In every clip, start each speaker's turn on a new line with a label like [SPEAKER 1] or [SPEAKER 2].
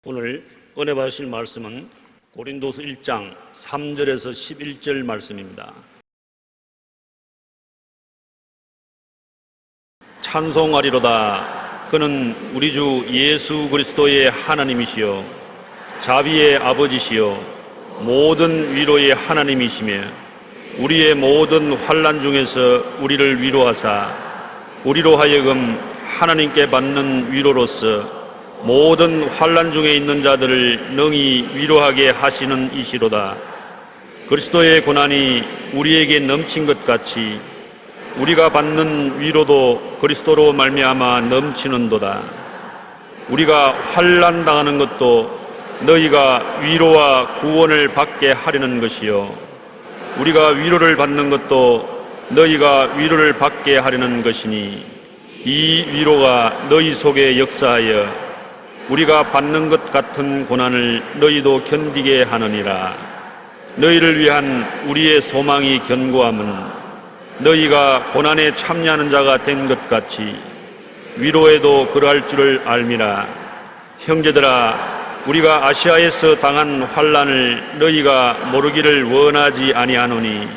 [SPEAKER 1] 오늘 은혜 받으실 말씀은 고린도서 1장 3절에서 11절 말씀입니다. 찬송하리로다. 그는 우리 주 예수 그리스도의 하나님이시요 자비의 아버지시요 모든 위로의 하나님이시며 우리의 모든 환난 중에서 우리를 위로하사 우리로 하여금 하나님께 받는 위로로서 모든 환난 중에 있는 자들을 능히 위로하게 하시는 이시로다. 그리스도의 고난이 우리에게 넘친 것 같이 우리가 받는 위로도 그리스도로 말미암아 넘치는도다. 우리가 환난 당하는 것도 너희가 위로와 구원을 받게 하려는 것이요 우리가 위로를 받는 것도 너희가 위로를 받게 하려는 것이니 이 위로가 너희 속에 역사하여 우리가 받는 것 같은 고난을 너희도 견디게 하느니라. 너희를 위한 우리의 소망이 견고함은 너희가 고난에 참여하는 자가 된 것 같이 위로에도 그러할 줄을 알미라. 형제들아, 우리가 아시아에서 당한 환난을 너희가 모르기를 원하지 아니하노니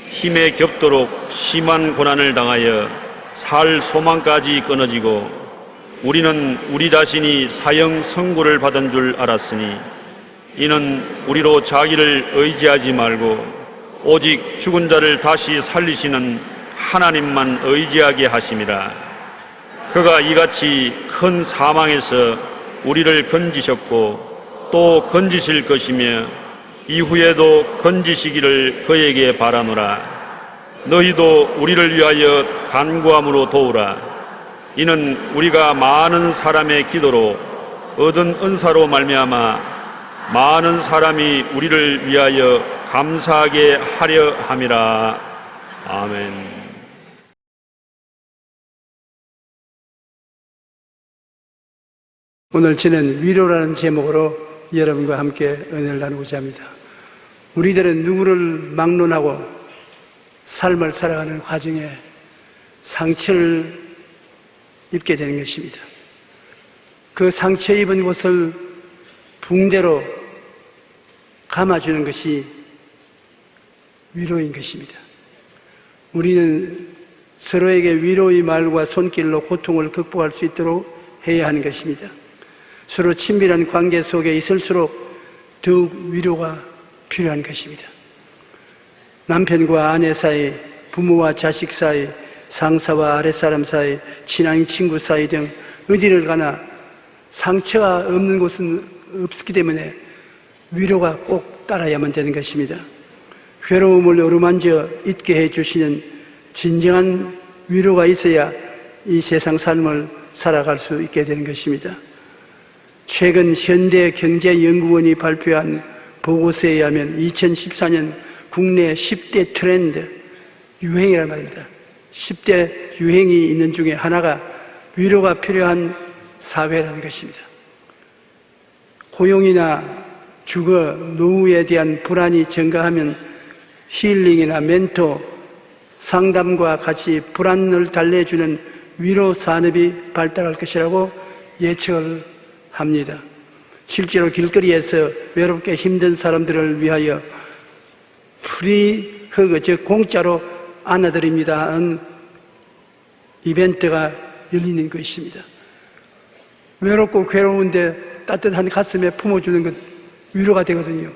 [SPEAKER 1] 힘에 겹도록 심한 고난을 당하여 살 소망까지 끊어지고 우리는 우리 자신이 사형 선고를 받은 줄 알았으니 이는 우리로 자기를 의지하지 말고 오직 죽은 자를 다시 살리시는 하나님만 의지하게 하심이라. 그가 이같이 큰 사망에서 우리를 건지셨고 또 건지실 것이며 이후에도 건지시기를 그에게 바라노라. 너희도 우리를 위하여 간구함으로 도우라. 이는 우리가 많은 사람의 기도로 얻은 은사로 말미암아 많은 사람이 우리를 위하여 감사하게 하려 함이라. 아멘.
[SPEAKER 2] 오늘 저는 위로라는 제목으로 여러분과 함께 은혜를 나누고자 합니다. 우리들은 누구를 막론하고 삶을 살아가는 과정에 상처를 입게 되는 것입니다. 그 상처 입은 곳을 붕대로 감아주는 것이 위로인 것입니다. 우리는 서로에게 위로의 말과 손길로 고통을 극복할 수 있도록 해야 하는 것입니다. 서로 친밀한 관계 속에 있을수록 더욱 위로가 필요한 것입니다. 남편과 아내 사이, 부모와 자식 사이, 상사와 아랫사람 사이, 친한 친구 사이 등 어디를 가나 상처가 없는 곳은 없기 때문에 위로가 꼭 따라야만 되는 것입니다. 괴로움을 어루만져 잊게 해주시는 진정한 위로가 있어야 이 세상 삶을 살아갈 수 있게 되는 것입니다. 최근 현대경제연구원이 발표한 보고서에 의하면 2014년 국내 10대 트렌드, 유행이란 말입니다. 10대 유행이 있는 중에 하나가 위로가 필요한 사회라는 것입니다. 고용이나 주거, 노후에 대한 불안이 증가하면 힐링이나 멘토, 상담과 같이 불안을 달래주는 위로 산업이 발달할 것이라고 예측을 합니다. 실제로 길거리에서 외롭게 힘든 사람들을 위하여 프리 허그, 즉 공짜로 안아드립니다 하는 이벤트가 열리는 것입니다. 외롭고 괴로운데 따뜻한 가슴에 품어주는 것 위로가 되거든요.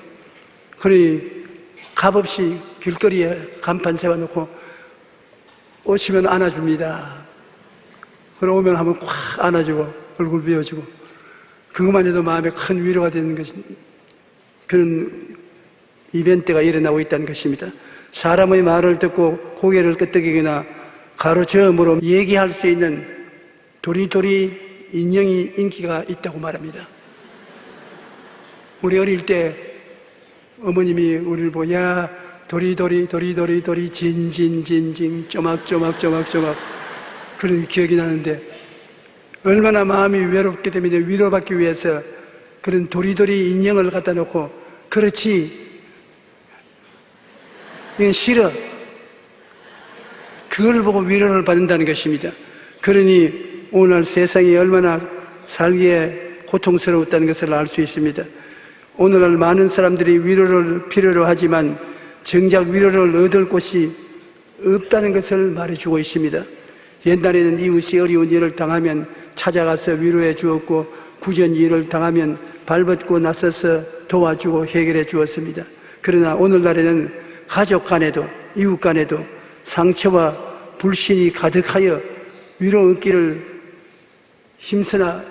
[SPEAKER 2] 그러니 값없이 길거리에 간판 세워놓고 오시면 안아줍니다. 그러고 오면 한번 꽉 안아주고 얼굴 비워주고 그것만 해도 마음에 큰 위로가 되는 것이 그런 이벤트가 일어나고 있다는 것입니다. 사람의 말을 듣고 고개를 끄덕이거나 가로저음으로 얘기할 수 있는 도리도리 인형이 인기가 있다고 말합니다. 우리 어릴 때 어머님이 우리를 보고 야 도리도리 진진진진 쪼막쪼막 그런 기억이 나는데 얼마나 마음이 외롭기 때문에 위로받기 위해서 그런 도리도리 인형을 갖다 놓고 그렇지 이건 싫어 그걸 보고 위로를 받는다는 것입니다. 그러니 오늘 세상이 얼마나 살기에 고통스러웠다는 것을 알 수 있습니다. 오늘날 많은 사람들이 위로를 필요로 하지만 정작 위로를 얻을 곳이 없다는 것을 말해주고 있습니다. 옛날에는 이웃이 어려운 일을 당하면 찾아가서 위로해 주었고, 구전 일을 당하면 발벗고 나서서 도와주고 해결해 주었습니다. 그러나 오늘날에는 가족 간에도 이웃 간에도 상처와 불신이 가득하여 위로 얻기를 힘쓰나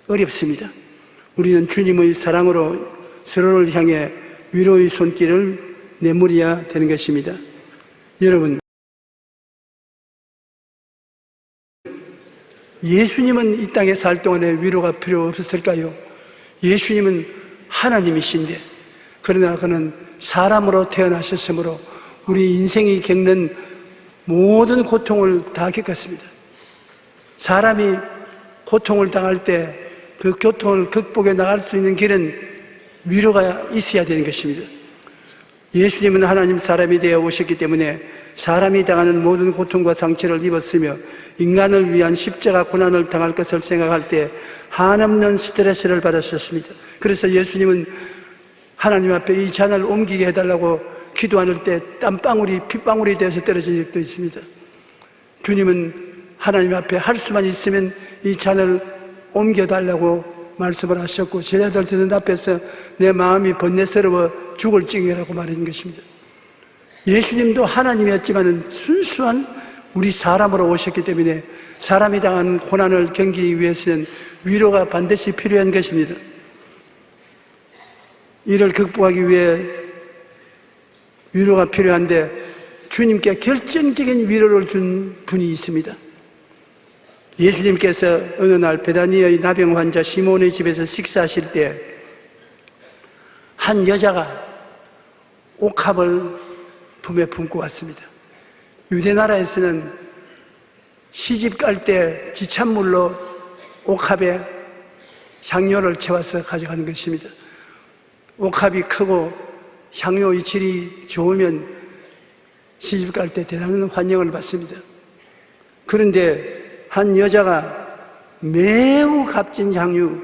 [SPEAKER 2] 어렵습니다. 우리는 주님의 사랑으로 서로를 향해 위로의 손길을 내밀어야 되는 것입니다. 여러분, 예수님은 이 땅에 살 동안에 위로가 필요 없었을까요? 예수님은 하나님이신데, 그러나 그는 사람으로 태어나셨으므로 우리 인생이 겪는 모든 고통을 다 겪었습니다. 사람이 고통을 당할 때 그 고통을 극복해 나갈 수 있는 길은 위로가 있어야 되는 것입니다. 예수님은 하나님 사람이 되어 오셨기 때문에 사람이 당하는 모든 고통과 상처를 입었으며 인간을 위한 십자가 고난을 당할 것을 생각할 때 한없는 스트레스를 받았었습니다. 그래서 예수님은 하나님 앞에 이 잔을 옮기게 해달라고 기도할 때 땀방울이 핏방울이 되어서 떨어진 적도 있습니다. 주님은 하나님 앞에 할 수만 있으면 이 잔을 옮겨달라고 말씀을 하셨고, 제자들 듣는 앞에서 내 마음이 번뇌스러워 죽을 징이라고 말한 것입니다. 예수님도 하나님이었지만 순수한 우리 사람으로 오셨기 때문에 사람이 당한 고난을 견디기 위해서는 위로가 반드시 필요한 것입니다. 이를 극복하기 위해 위로가 필요한데 주님께 결정적인 위로를 준 분이 있습니다. 예수님께서 어느 날 베다니의 나병 환자 시몬의 집에서 식사하실 때 한 여자가 옥합을 품에 품고 왔습니다. 유대 나라에서는 시집 갈 때 지찬물로 옥합에 향료를 채워서 가져가는 것입니다. 옥합이 크고 향료의 질이 좋으면 시집 갈 때 대단한 환영을 받습니다. 그런데 한 여자가 매우 값진 향유,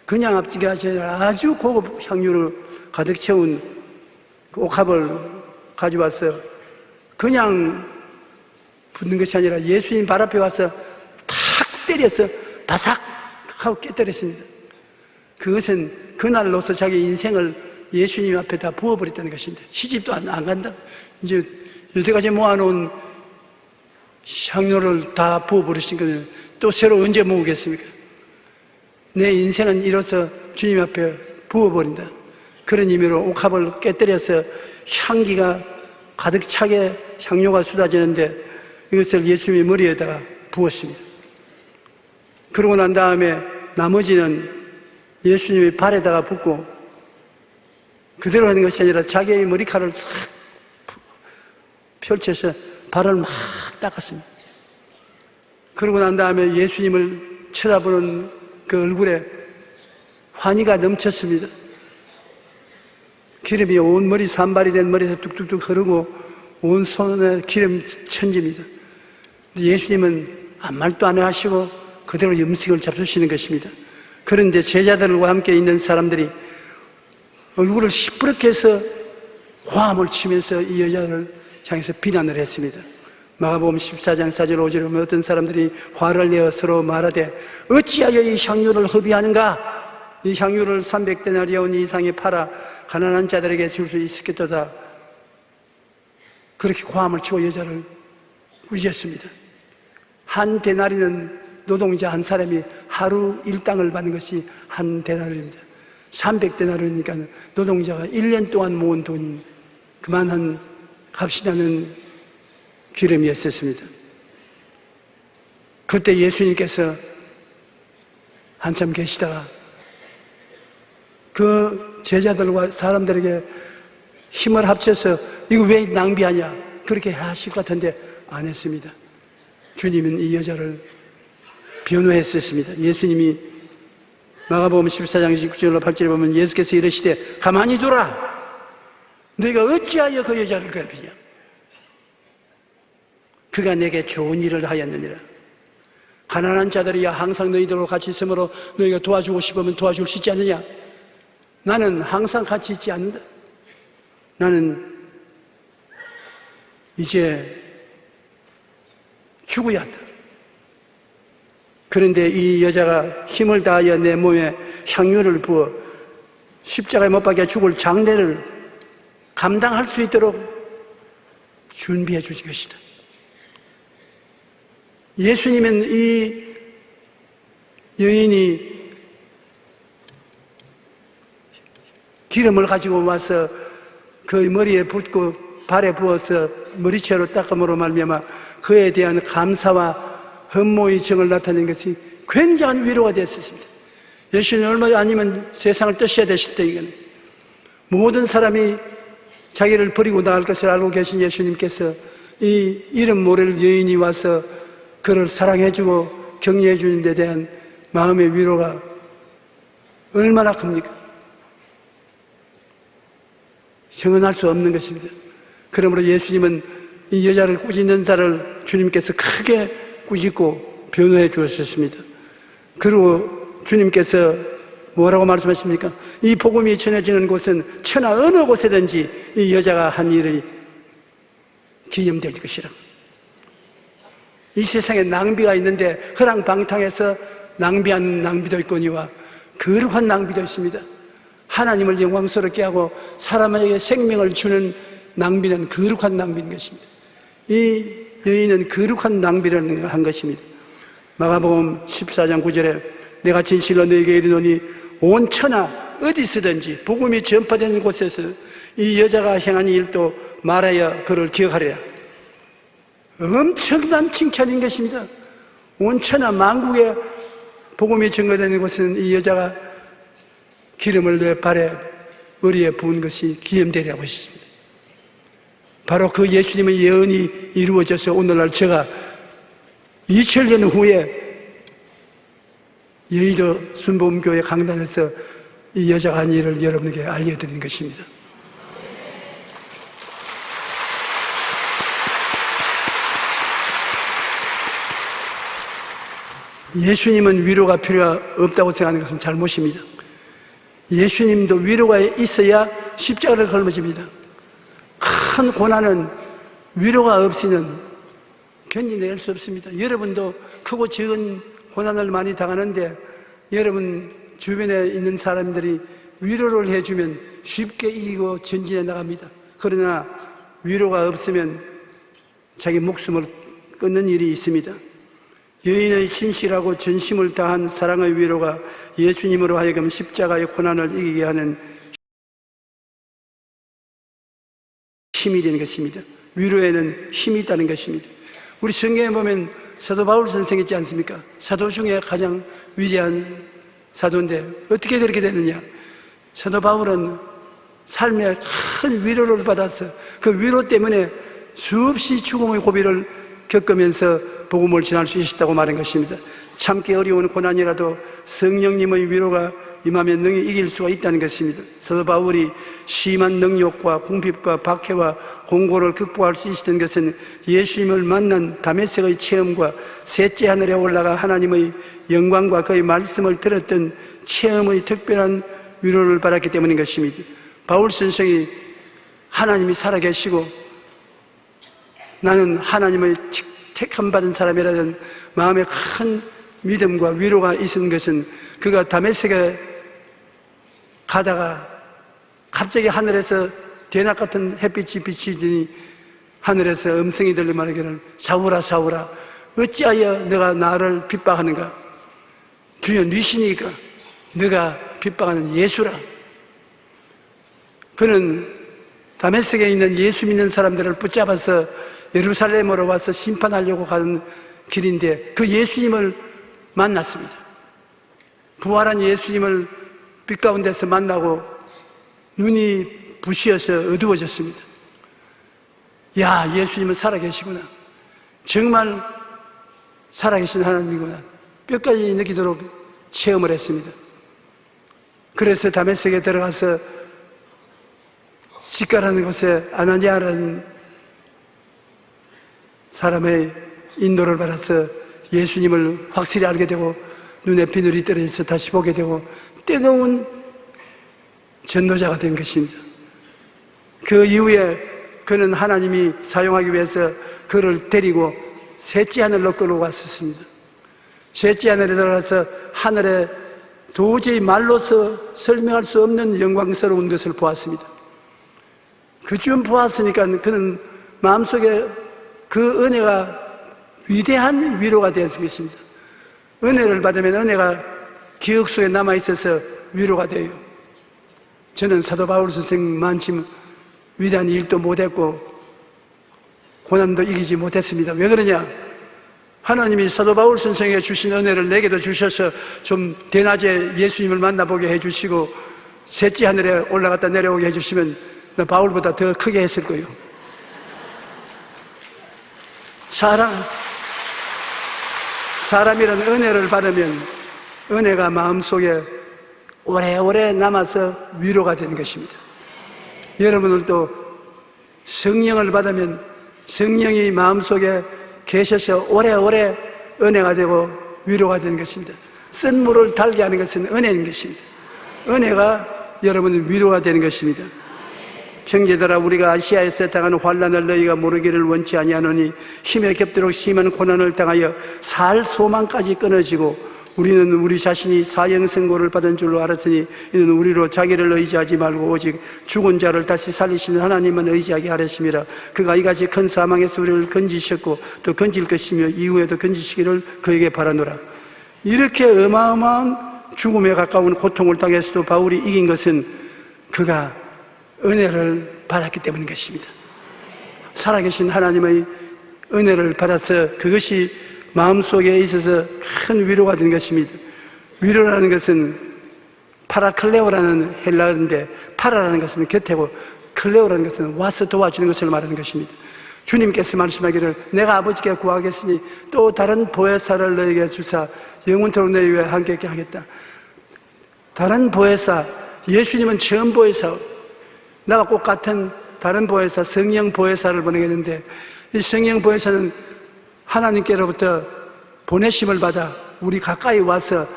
[SPEAKER 2] 그냥 값지가 아니라 아주 고급 향유를 가득 채운 그 옥합을 가져와서 그냥 붓는 것이 아니라 예수님 발 앞에 와서 탁 때려서 바삭 하고 깨뜨렸습니다. 그것은 그날로서 자기 인생을 예수님 앞에 다 부어버렸다는 것입니다. 시집도 안 간다. 이제 여태까지 모아놓은 향료를 다 부어버리시니까 또 새로 언제 모으겠습니까? 내 인생은 이로써 주님 앞에 부어버린다. 그런 의미로 옥합을 깨뜨려서 향기가 가득 차게 향료가 쏟아지는데 이것을 예수님의 머리에다가 부었습니다. 그러고 난 다음에 나머지는 예수님의 발에다가 붓고 그대로 하는 것이 아니라 자기의 머리카락을 싹 펼쳐서 발을 막 닦았습니다. 그러고 난 다음에 예수님을 쳐다보는 그 얼굴에 환희가 넘쳤습니다. 기름이 온 머리, 산발이 된 머리에서 뚝뚝뚝 흐르고 온 손에 기름 천집니다. 예수님은 아무 말도 안 하시고 그대로 음식을 잡수시는 것입니다. 그런데 제자들과 함께 있는 사람들이 얼굴을 시퍼렇게 해서 화음을 치면서 이 여자를 향해서 비난을 했습니다. 마가복음 14장 4절 5절에 보면 어떤 사람들이 화를 내어 서로 말하되 어찌하여 이 향유를 허비하는가? 이 향유를 300데나리온 이상에 팔아 가난한 자들에게 줄 수 있겠도다. 그렇게 고함을 치고 여자를 꾸짖었습니다. 한 데나리는 노동자 한 사람이 하루 일당을 받는 것이 한 데나리입니다. 300데나리니까 노동자가 1년 동안 모은 돈, 그만한 값이 나는 기름이었습니다. 그때 예수님께서 한참 계시다가 그 제자들과 사람들에게 힘을 합쳐서 이거 왜 낭비하냐 그렇게 하실 것 같은데 안 했습니다. 주님은 이 여자를 변호했었습니다. 예수님이 마가복음 14장 19절로 8절에 보면 예수께서 이르시되 가만히 두라. 너희가 어찌하여 그 여자를 괴롭히냐. 그가 내게 좋은 일을 하였느니라. 가난한 자들이야 항상 너희들과 같이 있으므로 너희가 도와주고 싶으면 도와줄 수 있지 않느냐? 나는 항상 같이 있지 않는다. 나는 이제 죽어야 한다. 그런데 이 여자가 힘을 다하여 내 몸에 향유를 부어 십자가에 못 박혀 죽을 장례를 감당할 수 있도록 준비해 주신 것이다. 예수님은 이 여인이 기름을 가지고 와서 그 머리에 붓고 발에 부어서 머리채로 닦음으로 말미암아 그에 대한 감사와 헌모의 정을 나타낸 것이 굉장한 위로가 되었습니다. 예수님 얼마 아니면 세상을 떠셔야 되실 때 이거는 모든 사람이 자기를 버리고 나갈 것을 알고 계신 예수님께서 이 이름 모를 여인이 와서 그를 사랑해주고 격려해주는 데 대한 마음의 위로가 얼마나 큽니까? 형언할 수 없는 것입니다. 그러므로 예수님은 이 여자를 꾸짖는 자를 주님께서 크게 꾸짖고 변호해 주었습니다. 그리고 주님께서 뭐라고 말씀하십니까? 이 복음이 전해지는 곳은 천하 어느 곳에든지 이 여자가 한 일이 기념될 것이라. 이 세상에 낭비가 있는데 허랑방탕해서 낭비한 낭비도 있거니와 거룩한 낭비도 있습니다. 하나님을 영광스럽게 하고 사람에게 생명을 주는 낭비는 거룩한 낭비인 것입니다. 이 여인은 거룩한 낭비를 한 것입니다. 마가복음 14장 9절에 내가 진실로 너에게 이르노니 온 천하 어디서든지 복음이 전파되는 곳에서 이 여자가 행한 일도 말하여 그를 기억하리라. 엄청난 칭찬인 것입니다. 온 천하 만국에 복음이 전거되는 곳은 이 여자가 기름을 내 발에 머리에 부은 것이 기념되리라고 했습니다. 바로 그 예수님의 예언이 이루어져서 오늘날 제가 2000년 후에 여의도 순복음교회 강단에서 이 여자가 한 일을 여러분에게 알려드린 것입니다. 예수님은 위로가 필요 없다고 생각하는 것은 잘못입니다. 예수님도 위로가 있어야 십자가를 걸머집니다. 큰 고난은 위로가 없이는 견뎌낼 수 없습니다. 여러분도 크고 적은 고난을 많이 당하는데 여러분 주변에 있는 사람들이 위로를 해주면 쉽게 이기고 전진해 나갑니다. 그러나 위로가 없으면 자기 목숨을 끊는 일이 있습니다. 여인의 진실하고 전심을 다한 사랑의 위로가 예수님으로 하여금 십자가의 고난을 이기게 하는 힘이 되는 것입니다. 위로에는 힘이 있다는 것입니다. 우리 성경에 보면 사도 바울 선생이 있지 않습니까? 사도 중에 가장 위대한 사도인데 어떻게 그렇게 됐느냐? 사도 바울은 삶에 큰 위로를 받아서 그 위로 때문에 수없이 죽음의 고비를 겪으면서 복음을 전할 수 있었다고 말한 것입니다. 참기 어려운 고난이라도 성령님의 위로가 임하면 능히 이길 수가 있다는 것입니다. 사도 바울이 심한 능욕과 궁핍과 박해와 공고를 극복할 수 있었던 것은 예수님을 만난 다메섹의 체험과 셋째 하늘에 올라가 하나님의 영광과 그의 말씀을 들었던 체험의 특별한 위로를 받았기 때문인 것입니다. 바울 선생이 하나님이 살아계시고 나는 하나님의 택함 받은 사람이라는 마음에 큰 믿음과 위로가 있은 것은 그가 다메섹에 가다가 갑자기 하늘에서 대낮 같은 햇빛이 비치더니 하늘에서 음성이 들려 말하기를 사울아 사울아 어찌하여 너가 나를 핍박하는가? 주여 뉘시니까 너가 핍박하는 예수라. 그는 다메섹에 있는 예수 믿는 사람들을 붙잡아서 예루살렘으로 와서 심판하려고 가는 길인데 그 예수님을 만났습니다. 부활한 예수님을 빛 가운데서 만나고 눈이 부시어서 어두워졌습니다. 야, 예수님은 살아계시구나. 정말 살아계신 하나님이구나. 뼈까지 느끼도록 체험을 했습니다. 그래서 다메섹에 들어가서 시가라는 곳에 아나니아라는 사람의 인도를 받아서 예수님을 확실히 알게 되고 눈에 비늘이 떨어져서 다시 보게 되고 뜨거운 전도자가 된 것입니다. 그 이후에 그는 하나님이 사용하기 위해서 그를 데리고 셋째 하늘로 끌어왔었습니다. 셋째 하늘에 들어가서 하늘에 도저히 말로서 설명할 수 없는 영광스러운 것을 보았습니다. 그쯤 보았으니까 그는 마음속에 그 은혜가 위대한 위로가 되었을 것입니다. 은혜를 받으면 은혜가 기억 속에 남아있어서 위로가 돼요. 저는 사도 바울 선생만큼 위대한 일도 못했고 고난도 이기지 못했습니다. 왜 그러냐? 하나님이 사도 바울 선생에게 주신 은혜를 내게도 주셔서 좀 대낮에 예수님을 만나보게 해주시고 셋째 하늘에 올라갔다 내려오게 해주시면 나 바울보다 더 크게 했을 거예요. 사람이란 은혜를 받으면 은혜가 마음속에 오래오래 남아서 위로가 되는 것입니다. 여러분들도 성령을 받으면 성령이 마음속에 계셔서 오래오래 은혜가 되고 위로가 되는 것입니다. 쓴 물을 달게 하는 것은 은혜인 것입니다. 은혜가 여러분 위로가 되는 것입니다. 형제들아, 우리가 아시아에서 당하는 환난을 너희가 모르기를 원치 아니하노니 힘에 겹도록 심한 고난을 당하여 살 소망까지 끊어지고 우리는 우리 자신이 사형선고를 받은 줄로 알았으니 이는 우리로 자기를 의지하지 말고 오직 죽은 자를 다시 살리시는 하나님만 의지하게 하랬습니다. 그가 이같이 큰 사망에서 우리를 건지셨고 또 건질 것이며 이후에도 건지시기를 그에게 바라노라. 이렇게 어마어마한 죽음에 가까운 고통을 당해서도 바울이 이긴 것은 그가 은혜를 받았기 때문인 것입니다. 살아계신 하나님의 은혜를 받아서 그것이 마음속에 있어서 큰 위로가 된 것입니다. 위로라는 것은 파라클레오라는 헬라어인데 파라라는 것은 곁에고 클레오라는 것은 와서 도와주는 것을 말하는 것입니다. 주님께서 말씀하기를 내가 아버지께 구하겠으니 또 다른 보혜사를 너에게 주사 영원토록 너희와 함께 있게 하겠다. 다른 보혜사, 예수님은 처음 보혜사, 나와 꼭 같은 다른 보혜사, 성령 보혜사를 보내겠는데 이 성령 보혜사는 하나님께로부터 보내심을 받아 우리 가까이 와서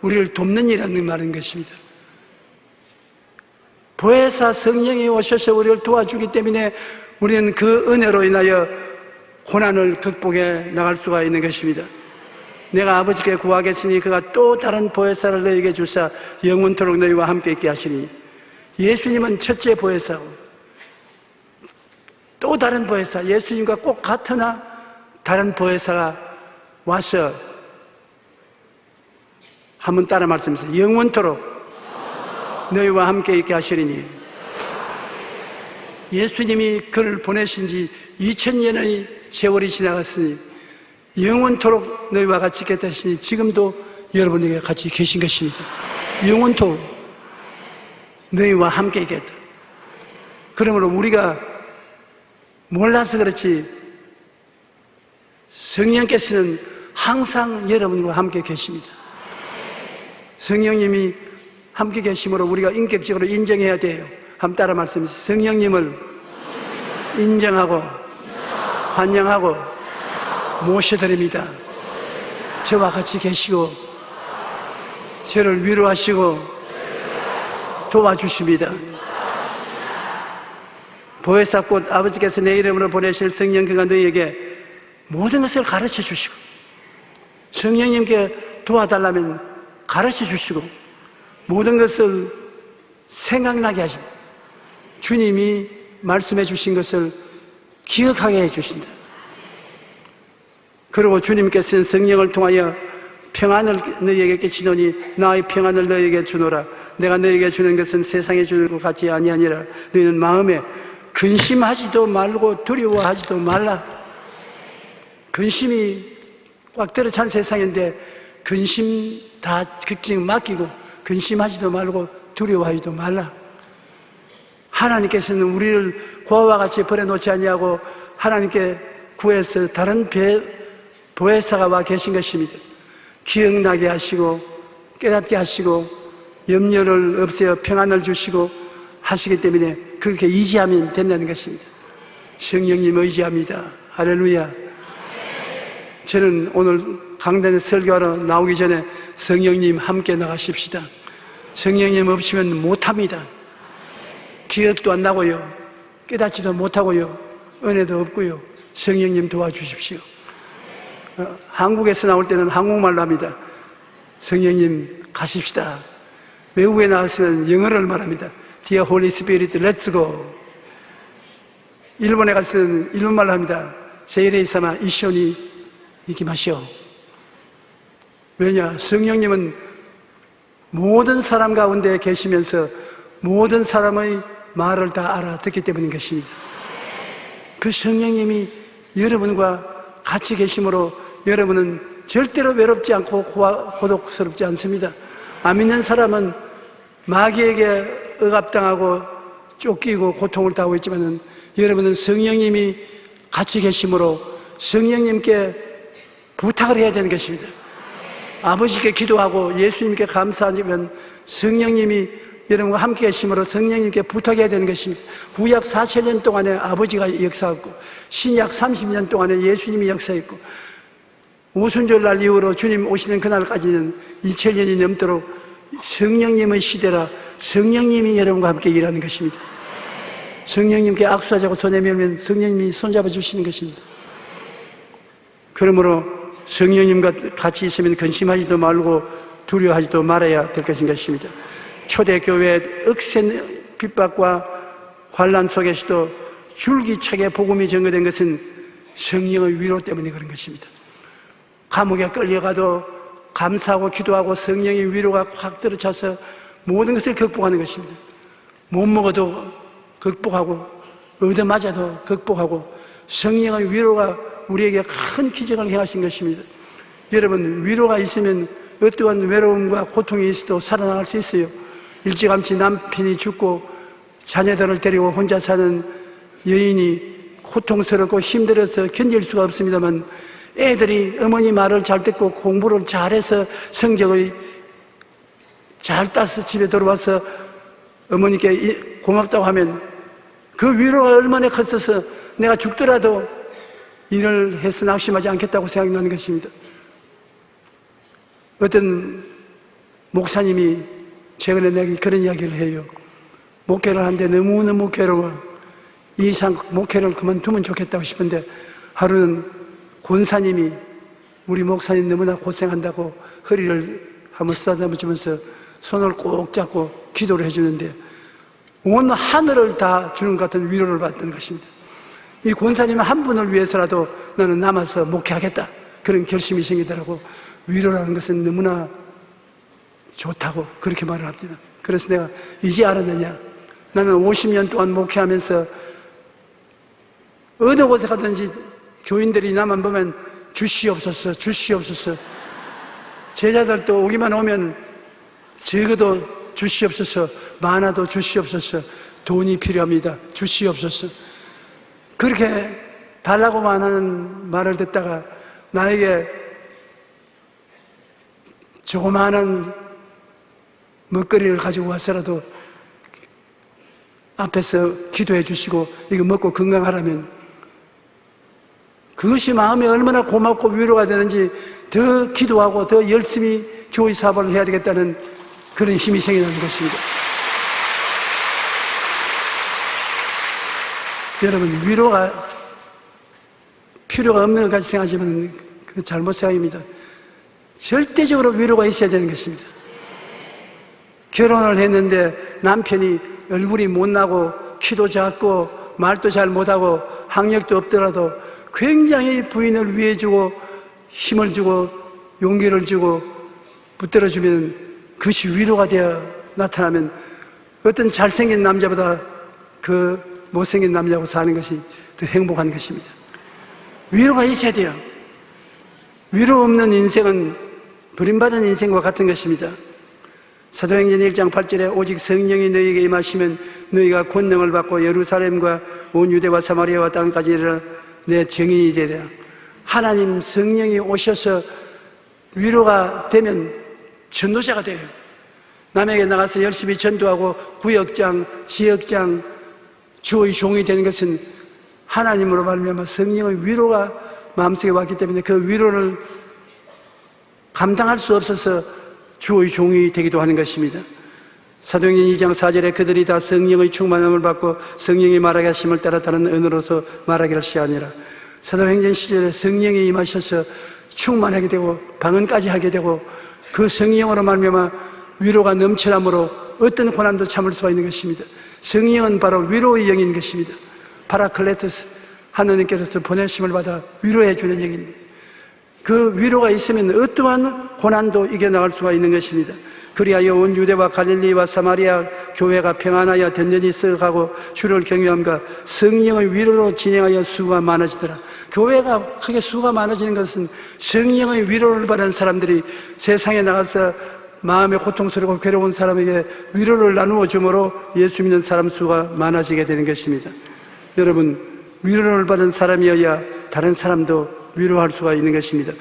[SPEAKER 2] 우리를 돕는 일이라는 말인 것입니다. 보혜사 성령이 오셔서 우리를 도와주기 때문에 우리는 그 은혜로 인하여 고난을 극복해 나갈 수가 있는 것입니다. 내가 아버지께 구하겠으니 그가 또 다른 보혜사를 너희에게 주사 영원토록 너희와 함께 있게 하시니 예수님은 첫째 보혜사고 또 다른 보혜사, 예수님과 꼭 같으나 다른 보혜사가 와서 한번 따라 말씀하세요. 영원토록 너희와 함께 있게 하시리니 예수님이 그를 보내신 지 2000년의 세월이 지나갔으니 영원토록 너희와 같이 있게 하시니 지금도 여러분에게 같이 계신 것입니다. 영원토록 너희와 함께 있겠다. 그러므로 우리가 몰라서 그렇지 성령께서는 항상 여러분과 함께 계십니다. 성령님이 함께 계심으로 우리가 인격적으로 인정해야 돼요. 한번 따라 말씀해주세요. 성령님을 인정하고 환영하고 모셔드립니다. 저와 같이 계시고 저를 위로하시고 도와주십니다. 보혜사 곧 아버지께서 내 이름으로 보내실 성령 그가 너희에게 모든 것을 가르쳐 주시고 성령님께 도와달라면 가르쳐 주시고 모든 것을 생각나게 하신다. 주님이 말씀해 주신 것을 기억하게 해 주신다. 그리고 주님께서는 성령을 통하여 평안을 너희에게 끼치노니 나의 평안을 너희에게 주노라. 내가 너희에게 주는 것은 세상에 주는 것 같지 아니하니라. 너희는 마음에 근심하지도 말고 두려워하지도 말라. 근심이 꽉 들어찬 세상인데 근심 다 걱정 맡기고 근심하지도 말고 두려워하지도 말라. 하나님께서는 우리를 고아와 같이 버려놓지 아니하고 하나님께 구해서 다른 보혜사가 와 계신 것입니다. 기억나게 하시고 깨닫게 하시고 염려를 없애어 평안을 주시고 하시기 때문에 그렇게 의지하면 된다는 것입니다. 성령님 의지합니다. 할렐루야. 저는 오늘 강단에 설교하러 나오기 전에 성령님 함께 나가십시다. 성령님 없이면 못합니다. 기억도 안 나고요, 깨닫지도 못하고요, 은혜도 없고요. 성령님 도와주십시오. 한국에서 나올 때는 한국말로 합니다. 성령님 가십시다. 외국에 나가서는 영어를 말합니다. Dear Holy Spirit, let's go. 일본에 가서는 일본말로 합니다. 세이레이사마 이쇼니 이기마시오. 왜냐? 성령님은 모든 사람 가운데 계시면서 모든 사람의 말을 다 알아듣기 때문인 것입니다. 그 성령님이 여러분과 같이 계심으로 여러분은 절대로 외롭지 않고 고독스럽지 않습니다. 안 믿는 사람은 마귀에게 억압당하고 쫓기고 고통을 당하고 있지만 여러분은 성령님이 같이 계심으로 성령님께 부탁을 해야 되는 것입니다. 아버지께 기도하고 예수님께 감사하면 성령님이 여러분과 함께 계심으로 성령님께 부탁해야 되는 것입니다. 구약 4,000년 동안에 아버지가 역사했고 신약 30년 동안에 예수님이 역사했고 오순절날 이후로 주님 오시는 그날까지는 2000년이 넘도록 성령님의 시대라 성령님이 여러분과 함께 일하는 것입니다. 성령님께 악수하자고 손에 밀면 성령님이 손잡아 주시는 것입니다. 그러므로 성령님과 같이 있으면 근심하지도 말고 두려워하지도 말아야 될 것입니다. 초대교회 억센 핍박과 환난 속에서도 줄기차게 복음이 전거된 것은 성령의 위로 때문에 그런 것입니다. 감옥에 끌려가도 감사하고 기도하고 성령의 위로가 확 들어차서 모든 것을 극복하는 것입니다. 못 먹어도 극복하고 얻어맞아도 극복하고 성령의 위로가 우리에게 큰 기적을 행하신 것입니다. 여러분, 위로가 있으면 어떠한 외로움과 고통이 있어도 살아나갈 수 있어요. 일찌감치 남편이 죽고 자녀들을 데리고 혼자 사는 여인이 고통스럽고 힘들어서 견딜 수가 없습니다만 애들이 어머니 말을 잘 듣고 공부를 잘해서 성적을 잘 따서 집에 들어와서 어머니께 고맙다고 하면 그 위로가 얼마나 컸어서 내가 죽더라도 일을 해서 낙심하지 않겠다고 생각나는 것입니다. 어떤 목사님이 최근에 내게 그런 이야기를 해요. 목회를 하는데 너무너무 괴로워. 이 이상 목회를 그만두면 좋겠다고 싶은데 하루는 권사님이 우리 목사님 너무나 고생한다고 허리를 한번 쓰다듬어주면서 손을 꼭 잡고 기도를 해주는데 온 하늘을 다 주는 것 같은 위로를 받는 것입니다. 이 권사님 한 분을 위해서라도 나는 남아서 목회하겠다, 그런 결심이 생기더라고. 위로라는 것은 너무나 좋다고 그렇게 말을 합니다. 그래서 내가 이제 알았느냐, 나는 50년 동안 목회하면서 어느 곳에 가든지 교인들이 나만 보면 주시옵소서 주시옵소서, 제자들도 오기만 오면 적어도 주시옵소서, 많아도 주시옵소서, 돈이 필요합니다 주시옵소서, 그렇게 달라고만 하는 말을 듣다가 나에게 조그마한 먹거리를 가지고 와서라도 앞에서 기도해 주시고 이거 먹고 건강하라면 그것이 마음에 얼마나 고맙고 위로가 되는지 더 기도하고 더 열심히 교회 사업을 해야 되겠다는 그런 힘이 생겨나는 것입니다. 여러분, 위로가 필요가 없는 것 같이 생각하지만 그 잘못 생각입니다. 절대적으로 위로가 있어야 되는 것입니다. 결혼을 했는데 남편이 얼굴이 못나고 키도 작고 말도 잘 못하고 학력도 없더라도 굉장히 부인을 위해주고 힘을 주고 용기를 주고 붙들어주면 그것이 위로가 되어 나타나면 어떤 잘생긴 남자보다 그 못생긴 남자하고 사는 것이 더 행복한 것입니다. 위로가 있어야 돼요. 위로 없는 인생은 버림받은 인생과 같은 것입니다. 사도행전 1장 8절에 오직 성령이 너희에게 임하시면 너희가 권능을 받고 예루살렘과 온 유대와 사마리아와 땅까지 이르러 내 증인이 되리라. 하나님 성령이 오셔서 위로가 되면 전도자가 돼요. 남에게 나가서 열심히 전도하고 구역장, 지역장, 주의 종이 되는 것은 하나님으로 말미암아 성령의 위로가 마음속에 왔기 때문에 그 위로를 감당할 수 없어서 주의 종이 되기도 하는 것입니다. 사도행전 2장 4절에 그들이 다 성령의 충만함을 받고 성령이 말하게 하심을 따라 다른 언어로서 말하기를 시하니라. 사도행전 시절에 성령이 임하셔서 충만하게 되고 방언까지 하게 되고 그 성령으로 말미암아 위로가 넘쳐남으로 어떤 고난도 참을 수가 있는 것입니다. 성령은 바로 위로의 영인 것입니다. 파라클레토스, 하느님께서 보내심을 받아 위로해 주는 영입니다. 그 위로가 있으면 어떠한 고난도 이겨나갈 수가 있는 것입니다. 그리하여 온 유대와 갈릴리와 사마리아 교회가 평안하여 든든히 썩어가고 주를 경외함과 성령의 위로로 진행하여 수가 많아지더라. 교회가 크게 수가 많아지는 것은 성령의 위로를 받은 사람들이 세상에 나가서 마음에 고통스럽고 괴로운 사람에게 위로를 나누어 주므로 예수 믿는 사람 수가 많아지게 되는 것입니다. 여러분, 위로를 받은 사람이어야 다른 사람도 위로할 수가 있는 것입니다.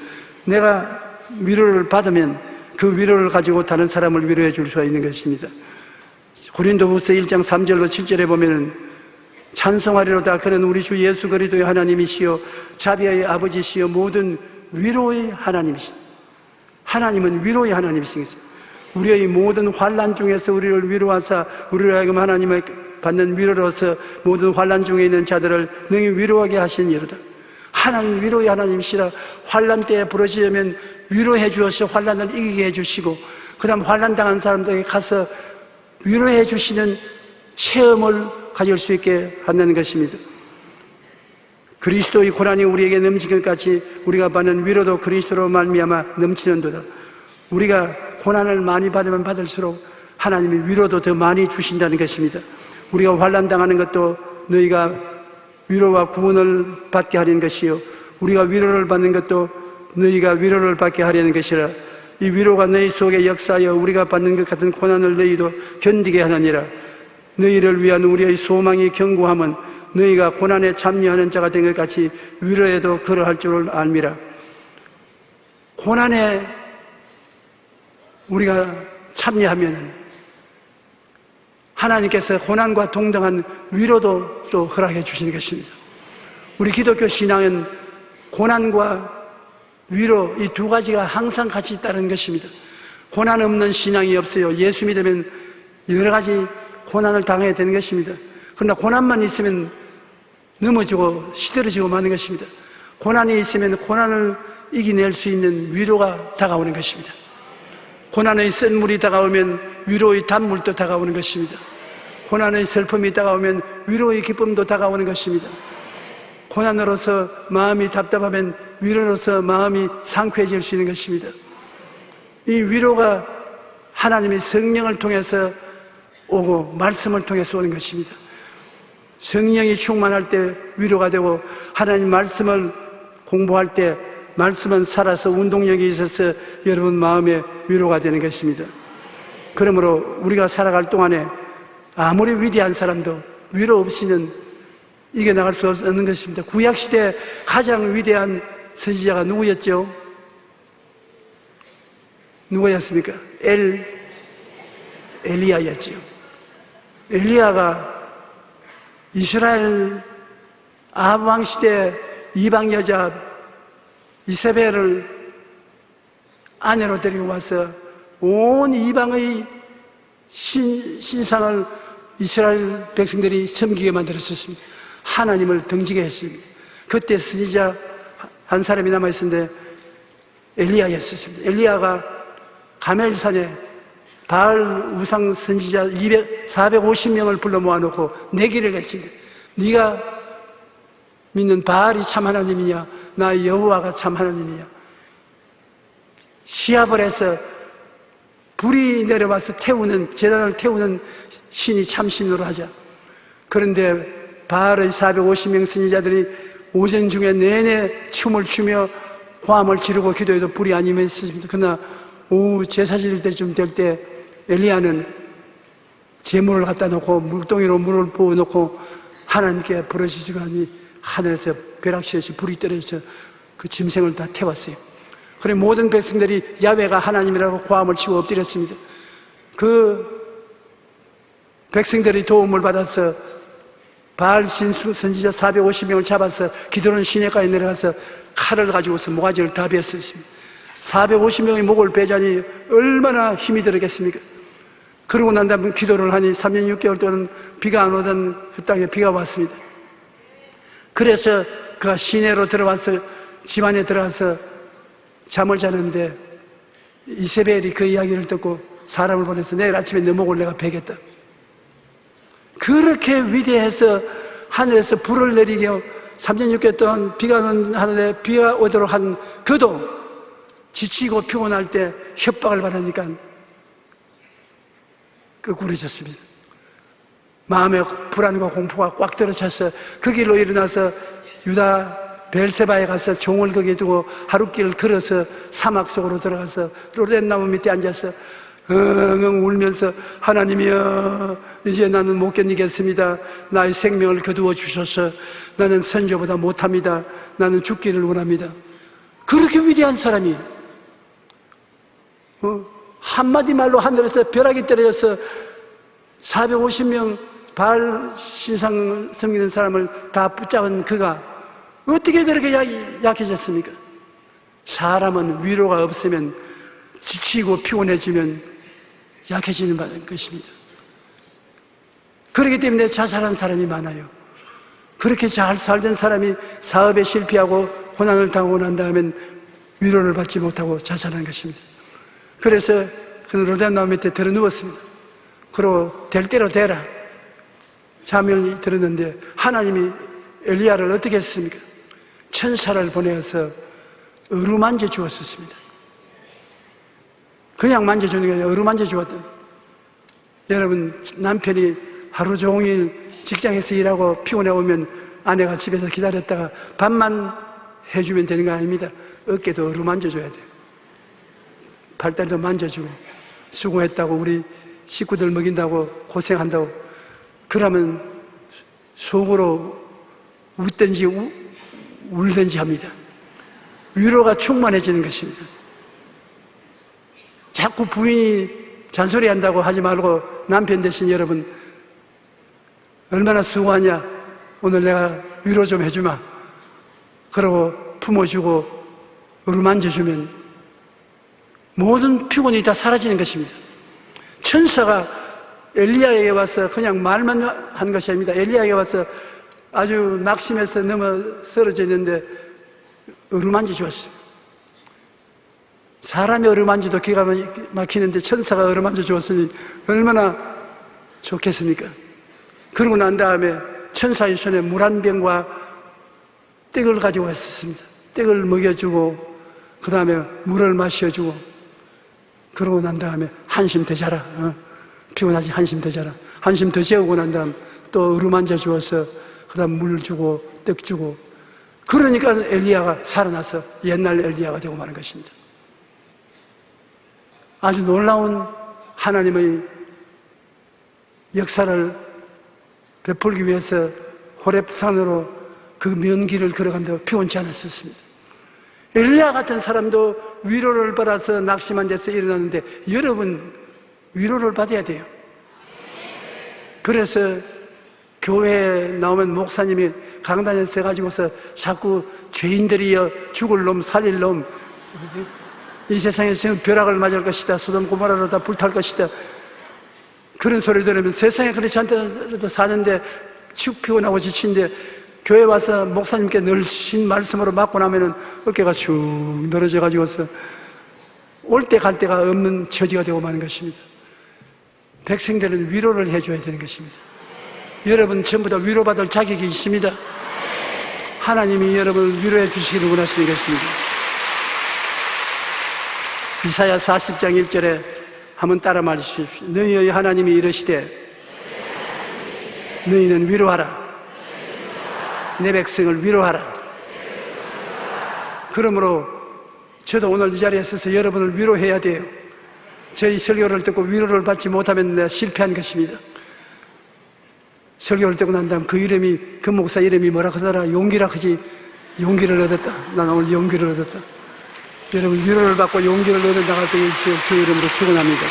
[SPEAKER 2] 내가 위로를 받으면 그 위로를 가지고 다른 사람을 위로해 줄 수가 있는 것입니다. 고린도후서 1장 3절로 7절에 보면은 찬송하리로다 그는 우리 주 예수 그리스도의 하나님이시요 자비의 아버지시요 모든 위로의 하나님이시다. 하나님은 위로의 하나님이시겠어요. 우리의 모든 환난 중에서 우리를 위로하사 우리로 하여금 하나님의 받는 위로로서 모든 환난 중에 있는 자들을 능히 위로하게 하신 이로다. 하나님 위로의 하나님이시라. 환난 때에 부러지려면 위로해 주어서 환난을 이기게 해주시고 그 다음 환난 당한 사람들에게 가서 위로해 주시는 체험을 가질 수 있게 한다는 것입니다. 그리스도의 고난이 우리에게 넘치는 것 같이 우리가 받는 위로도 그리스도로 말미암아 넘치는도다. 우리가 고난을 많이 받으면 받을수록 하나님이 위로도 더 많이 주신다는 것입니다. 우리가 환난 당하는 것도 너희가 위로와 구원을 받게 하려는 것이요 우리가 위로를 받는 것도 너희가 위로를 받게 하려는 것이라. 이 위로가 너희 속에 역사하여 우리가 받는 것 같은 고난을 너희도 견디게 하느니라. 너희를 위한 우리의 소망이 견고함은 너희가 고난에 참여하는 자가 된 것 같이 위로에도 그러할 줄을 알미라. 고난에 우리가 참여하면 하나님께서 고난과 동등한 위로도 또 허락해 주시는 것입니다. 우리 기독교 신앙은 고난과 위로 이 두 가지가 항상 같이 따르는 것입니다. 고난 없는 신앙이 없어요. 예수 믿으면 여러 가지 고난을 당해야 되는 것입니다. 그러나 고난만 있으면 넘어지고 시들어지고 마는 것입니다. 고난이 있으면 고난을 이겨낼 수 있는 위로가 다가오는 것입니다. 고난의 쓴 물이 다가오면 위로의 단물도 다가오는 것입니다. 고난의 슬픔이 다가오면 위로의 기쁨도 다가오는 것입니다. 고난으로서 마음이 답답하면 위로로서 마음이 상쾌해질 수 있는 것입니다. 이 위로가 하나님의 성령을 통해서 오고 말씀을 통해서 오는 것입니다. 성령이 충만할 때 위로가 되고 하나님 말씀을 공부할 때 말씀은 살아서 운동력이 있어서 여러분 마음에 위로가 되는 것입니다. 그러므로 우리가 살아갈 동안에 아무리 위대한 사람도 위로 없이는 이겨나갈 수 없는 것입니다. 구약시대 가장 위대한 선지자가 누구였죠? 누구였습니까? 엘리야였죠. 엘리야가 이스라엘 아합 왕 시대 이방 여자 이세벨을 아내로 데리고 와서 온 이방의 신상을 이스라엘 백성들이 섬기게 만들었습니다. 하나님을 등지게 했습니다. 그때 선지자 한 사람이 남아있었는데 엘리야였습니다. 엘리야가 가멜산에 바알 우상 선지자 450명을 불러 모아놓고 내기를 했습니다. 네가 믿는 바알이 참 하나님이냐 나 여호와가 참 하나님이냐. 시합을 해서 불이 내려와서 제단을 태우는 신이 참신으로 하자. 그런데 바알의 450명 선지자들이 오전 중에 내내 춤을 추며 호함을 지르고 기도해도 불이 안 임했습니다. 그러나 오후 제사 지을 때쯤 될 때 엘리야는 제물을 갖다 놓고 물동이로 물을 부어놓고 하나님께 부르짖으니 하늘에서 벼락시에서 불이 떨어져서 그 짐승을 다 태웠어요. 그래 모든 백성들이 야훼가 하나님이라고 고함을 치고 엎드렸습니다. 그 백성들이 도움을 받아서 바알 선지자 450명을 잡아서 기도는 시내가에 내려가서 칼을 가지고서 모가지를 다 베었어요. 450명의 목을 베자니 얼마나 힘이 들었겠습니까? 그러고 난 다음에 기도를 하니 3년 6개월 동안 비가 안 오던 그 땅에 비가 왔습니다. 그래서 그가 시내로 들어와서 집 안에 들어가서 잠을 자는데 이세벨이 그 이야기를 듣고 사람을 보내서 내일 아침에 너 목을 내가 베겠다. 그렇게 위대해서 하늘에서 불을 내리게 3년 6개월 동안 비가 오는 하늘에 비가 오도록 한 그도 지치고 피곤할 때 협박을 받으니까 끄꾸러졌습니다. 마음에 불안과 공포가 꽉 들어차서 그 길로 일어나서 유다 벨세바에 가서 종을 거기에 두고 하룻길 걸어서 사막 속으로 들어가서 로뎀나무 밑에 앉아서 엉엉 울면서 하나님이여 이제 나는 못 견디겠습니다. 나의 생명을 거두어 주셔서 나는 선조보다 못합니다. 나는 죽기를 원합니다. 그렇게 위대한 사람이 한마디 말로 하늘에서 벼락이 떨어져서 450명 바알 신상을 섬기는 사람을 다 붙잡은 그가 어떻게 그렇게 약해졌습니까? 사람은 위로가 없으면 지치고 피곤해지면 약해지는 것입니다. 그렇기 때문에 자살한 사람이 많아요. 그렇게 잘 살던 사람이 사업에 실패하고 고난을 당하고 난 다음엔 위로를 받지 못하고 자살한 것입니다. 그래서 그는 로뎀나무 밑에 들어 누웠습니다. 그리고 될 대로 되라 잠을 들었는데 하나님이 엘리야를 어떻게 했습니까? 천사를 보내어서 어루만져 주었습니다. 그냥 만져주는 게 아니라 어루만져 주었던. 여러분, 남편이 하루 종일 직장에서 일하고 피곤해 오면 아내가 집에서 기다렸다가 밥만 해주면 되는 거 아닙니다. 어깨도 어루만져 줘야 돼요. 발달도 만져주고 수고했다고 우리 식구들 먹인다고 고생한다고 그러면 속으로 웃든지 울든지 합니다. 위로가 충만해지는 것입니다. 자꾸 부인이 잔소리한다고 하지 말고 남편 대신 여러분 얼마나 수고하냐 오늘 내가 위로 좀 해주마 그러고 품어주고 어루만져주면 모든 피곤이 다 사라지는 것입니다. 천사가 엘리야에게 와서 그냥 말만 한 것이 아닙니다. 엘리야에게 와서 아주 낙심해서 넘어 쓰러져 있는데 어루만져 주었어요. 사람이 어루만져도 기가 막히는데 천사가 어루만져 주었으니 얼마나 좋겠습니까? 그러고 난 다음에 천사의 손에 물 한 병과 떡을 가지고 왔었습니다. 떡을 먹여주고 그 다음에 물을 마셔주고 그러고 난 다음에 한심 더 자라. 피곤하지 한심 더 자라. 한심 더 재우고 난 다음 또 어루만져 주어서 그 다음 물 주고 떡 주고 그러니까 엘리야가 살아나서 옛날 엘리야가 되고 마는 것입니다. 아주 놀라운 하나님의 역사를 베풀기 위해서 호렙산으로 그 먼 길을 걸어간다고 피곤치 않았었습니다. 엘리야 같은 사람도 위로를 받아서 낙심한 데서 일어났는데 여러분 위로를 받아야 돼요. 그래서 교회에 나오면 목사님이 강단에서 가지고서 자꾸 죄인들이여 죽을 놈 살릴 놈 이 세상에서 벼락을 맞을 것이다 소돔 고모라로 다 불탈 것이다 그런 소리 들으면 세상에 그렇지 않더라도 사는데 축 피곤하고 지친데 교회 와서 목사님께 늘씬 말씀으로 맞고 나면은 어깨가 축 늘어져 가지고서 올 때 갈 데가 없는 처지가 되고 마는 것입니다. 백성들은 위로를 해줘야 되는 것입니다. 여러분 전부 다 위로받을 자격이 있습니다. 하나님이 여러분을 위로해 주시기를 원하시는 것입니다. 이사야 40장 1절에 한번 따라 말해주십시오. 너희의 하나님이 이르시되 너희는 위로하라. 내 백성을 위로하라. 그러므로 저도 오늘 이 자리에 서서 여러분을 위로해야 돼요. 저희 설교를 듣고 위로를 받지 못하면 내가 실패한 것입니다. 설교를 듣고 난 다음 그 목사 이름이 뭐라 하더라? 용기라 하지. 용기를 얻었다. 난 오늘 용기를 얻었다. 여러분 위로를 받고 용기를 얻어 나갈 때 주 이름으로 축원합니다.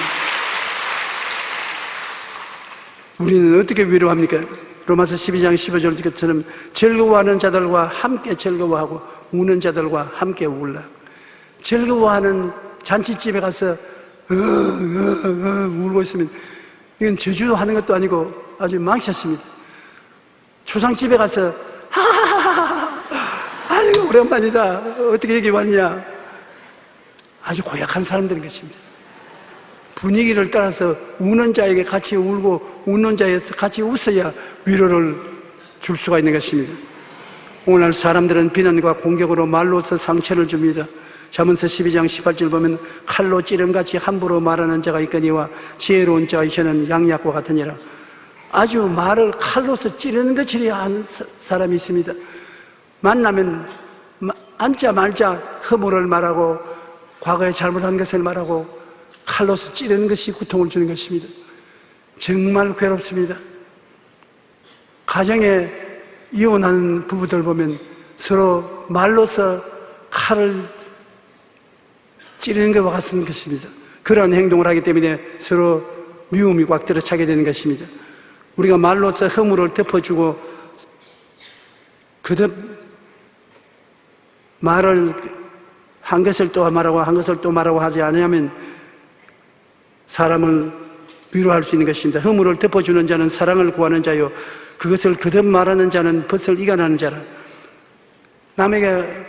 [SPEAKER 2] 우리는 어떻게 위로합니까? 로마서 12장 15절 것처럼 즐거워하는 자들과 함께 즐거워하고 우는 자들과 함께 울라. 즐거워하는 잔치집에 가서 울고 있으면 이건 저주하는 것도 아니고 아주 망쳤습니다. 초상집에 가서 아이고 오랜만이다, 어떻게 여기 왔냐, 아주 고약한 사람들인 것입니다. 분위기를 따라서 우는 자에게 같이 울고 웃는 자에서 같이 웃어야 위로를 줄 수가 있는 것입니다. 오늘 사람들은 비난과 공격으로 말로서 상처를 줍니다. 잠언서 12장 18절 보면 칼로 찌름같이 함부로 말하는 자가 있거니와 지혜로운 자의 혀는 양약과 같으니라. 아주 말을 칼로서 찌르는 것처럼 하는 사람이 있습니다. 만나면 앉자 말자 허물을 말하고 과거에 잘못한 것을 말하고 칼로서 찌르는 것이 고통을 주는 것입니다. 정말 괴롭습니다. 가정에 이혼하는 부부들 보면 서로 말로서 칼을 찌르는 것과 같은 것입니다. 그러한 행동을 하기 때문에 서로 미움이 꽉 들어차게 되는 것입니다. 우리가 말로서 허물을 덮어주고 그듭 말을 한 것을 또 말하고 한 것을 또 말하고 하지 않으면 사람을 위로할 수 있는 것입니다. 허물을 덮어주는 자는 사랑을 구하는 자요, 그것을 거듭 말하는 자는 벗을 이겨나는 자라. 남에게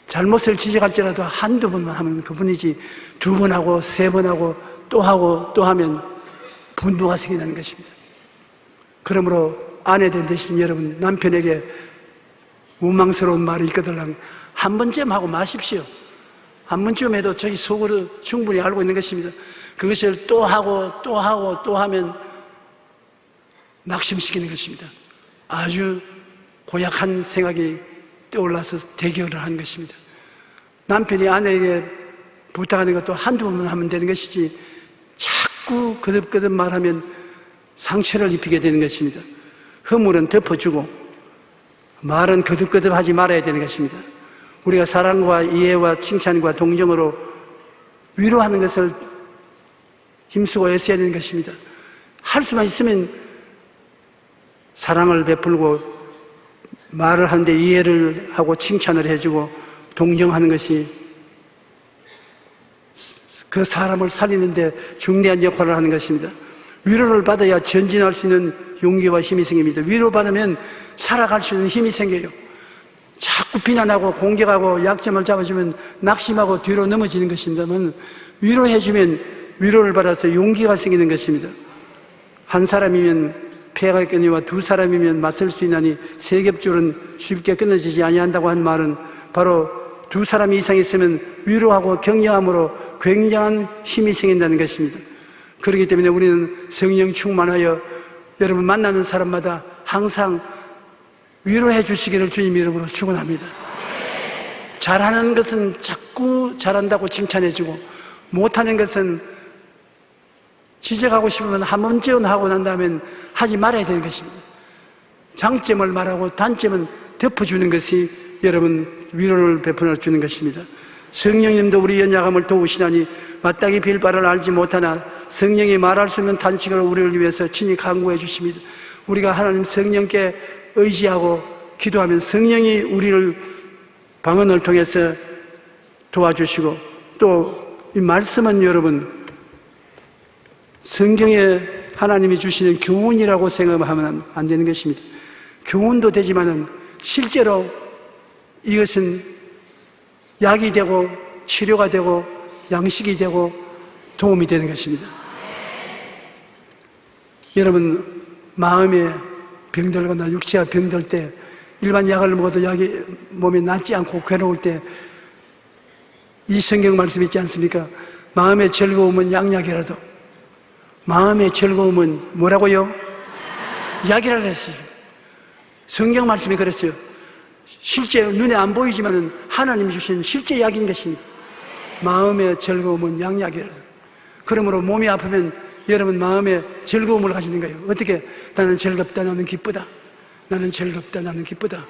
[SPEAKER 2] 잘못을 지적할지라도 한두 번만 하면 그분이지, 두 번 하고 세 번 하고 또 하면 분노가 생기는 것입니다. 그러므로 아내된 대신 여러분, 남편에게 원망스러운 말이 있거든 한 번쯤 하고 마십시오. 한 번쯤 해도 저희 속으로 충분히 알고 있는 것입니다. 그것을 또 하면 낙심시키는 것입니다. 아주 고약한 생각이 떠올라서 대결을 하는 것입니다. 남편이 아내에게 부탁하는 것도 한두 번만 하면 되는 것이지 자꾸 거듭거듭 말하면 상처를 입히게 되는 것입니다. 허물은 덮어주고 말은 거듭거듭 하지 말아야 되는 것입니다. 우리가 사랑과 이해와 칭찬과 동정으로 위로하는 것을 힘쓰고 애써야 되는 것입니다. 할 수만 있으면 사랑을 베풀고 말을 하는데 이해를 하고 칭찬을 해주고 동정하는 것이 그 사람을 살리는데 중대한 역할을 하는 것입니다. 위로를 받아야 전진할 수 있는 용기와 힘이 생깁니다. 위로받으면 살아갈 수 있는 힘이 생겨요. 자꾸 비난하고 공격하고 약점을 잡아주면 낙심하고 뒤로 넘어지는 것입니다만, 위로해주면 위로를 받아서 용기가 생기는 것입니다. 한 사람이면 폐가 있거니와 두 사람이면 맞설 수 있나니 세 겹줄은 쉽게 끊어지지 아니한다고 한 말은 바로 두 사람 이상 있으면 위로하고 격려함으로 굉장한 힘이 생긴다는 것입니다. 그렇기 때문에 우리는 성령 충만하여 여러분 만나는 사람마다 항상 위로해 주시기를 주님 이름으로 축원합니다. 잘하는 것은 자꾸 잘한다고 칭찬해 주고, 못하는 것은 지적하고 싶으면 한 번쯤 하고 난 다음엔 하지 말아야 되는 것입니다. 장점을 말하고 단점은 덮어주는 것이 여러분 위로를 베풀어 주는 것입니다. 성령님도 우리 연약함을 도우시나니 마땅히 빌 바를 알지 못하나 성령이 말할 수 있는 단식으로 우리를 위해서 친히 간구해 주십니다. 우리가 하나님 성령께 의지하고 기도하면 성령이 우리를 방언을 통해서 도와주시고, 또 이 말씀은 여러분 성경에 하나님이 주시는 교훈이라고 생각하면 안 되는 것입니다. 교훈도 되지만은 실제로 이것은 약이 되고 치료가 되고 양식이 되고 도움이 되는 것입니다. 여러분 마음에 병들거나 육체가 병들 때 일반 약을 먹어도 약이 몸에 낫지 않고 괴로울 때 이 성경 말씀 있지 않습니까? 마음의 즐거움은 양약이라도, 마음의 즐거움은 뭐라고요? 약이라고 했어요. 성경 말씀이 그랬어요. 실제 눈에 안 보이지만 하나님이 주신 실제 약인 것입니다. 마음의 즐거움은 양약이라도. 그러므로 몸이 아프면 여러분 마음의 즐거움을 가지는 거예요. 어떻게? 나는 즐겁다, 나는 기쁘다. 나는 즐겁다, 나는 기쁘다.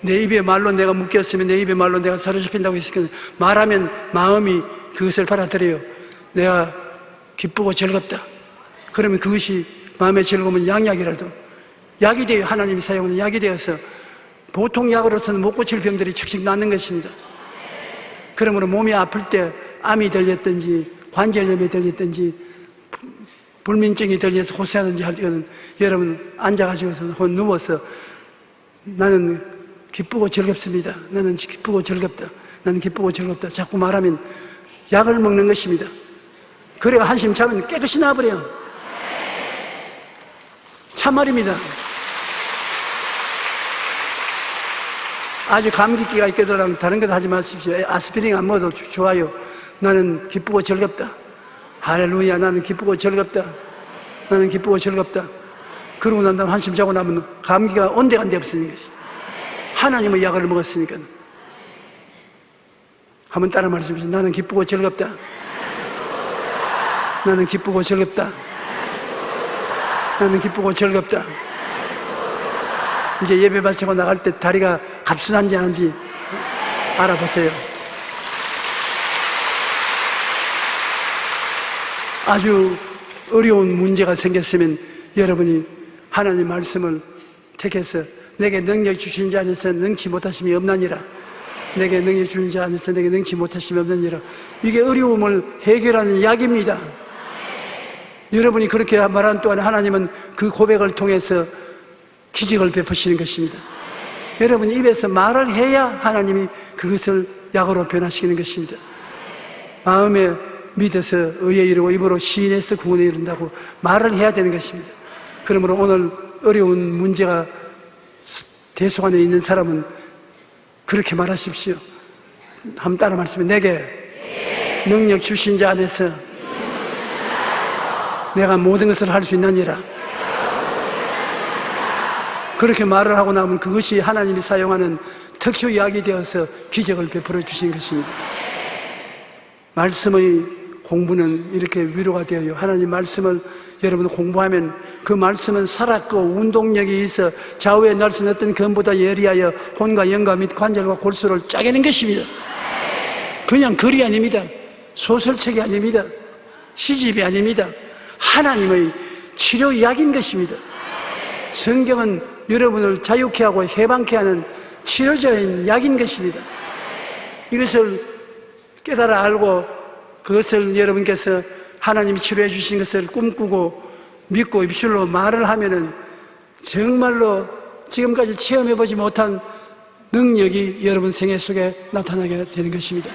[SPEAKER 2] 내 입에 말로 내가 묶였으면 내 입에 말로 내가 사로잡힌다고 했으니까 말하면 마음이 그것을 받아들여요. 내가 기쁘고 즐겁다. 그러면 그것이 마음의 즐거움은 양약이라도 약이 되어 하나님이 사용하는 약이 되어서 보통 약으로서는 못 고칠 병들이 척척 낫는 것입니다. 그러므로 몸이 아플 때 암이 들렸든지 관절염이 들렸든지 불면증이 들려서 호소하든지 할 때는 여러분 앉아가지고서 혹은 누워서 나는 기쁘고 즐겁습니다. 나는 기쁘고 즐겁다. 나는 기쁘고 즐겁다. 자꾸 말하면 약을 먹는 것입니다. 그래가 한심 자면 깨끗이 나버려. 참말입니다. 아주 감기기가 있거든 다른 것 하지 마십시오. 아스피린 안 먹어도 좋아요. 나는 기쁘고 즐겁다. 할렐루야. 나는 기쁘고 즐겁다. 나는 기쁘고 즐겁다. 그러고 난 다음 한숨 자고 나면 감기가 온데간데 없으는 것이. 하나님의 약을 먹었으니까. 한번 따라 말씀하세요. 나는 기쁘고 즐겁다. 나는 기쁘고 즐겁다. 나는 기쁘고 즐겁다. 이제 예배 바치고 나갈 때 다리가 갑순한지 아닌지 알아보세요. 아주 어려운 문제가 생겼으면 여러분이 하나님 말씀을 택해서 내게 능력 주신 자 안에서 능치 못하심이 없나니라. 내게 능력 주신 자 안에서 내게 능치 못하심이 없나니라. 이게 어려움을 해결하는 약입니다. 여러분이 그렇게 말한 또한 하나님은 그 고백을 통해서 기적을 베푸시는 것입니다. 여러분이 입에서 말을 해야 하나님이 그것을 약으로 변화시키는 것입니다. 마음에 믿어서 의에 이르고 입으로 시인해서 구원에 이른다고 말을 해야 되는 것입니다. 그러므로 오늘 어려운 문제가 대속 안에 있는 사람은 그렇게 말하십시오. 한번 따라 말씀해. 내게 능력 주신 자 안에서 내가 모든 것을 할 수 있나니라. 그렇게 말을 하고 나면 그것이 하나님이 사용하는 특효 약이 되어서 기적을 베풀어 주신 것입니다. 말씀의 공부는 이렇게 위로가 되어요. 하나님 말씀을 여러분 공부하면 그 말씀은 살았고 운동력이 있어 좌우에 날 수 있는 어떤 검보다 예리하여 혼과 영과 및 관절과 골수를 짜게는 것입니다. 그냥 글이 아닙니다. 소설책이 아닙니다. 시집이 아닙니다. 하나님의 치료약인 것입니다. 성경은 여러분을 자유케 하고 해방케 하는 치료적인 약인 것입니다. 이것을 깨달아 알고 그것을 여러분께서 하나님이 치료해 주신 것을 꿈꾸고 믿고 입술로 말을 하면은 정말로 지금까지 체험해 보지 못한 능력이 여러분 생애 속에 나타나게 되는 것입니다.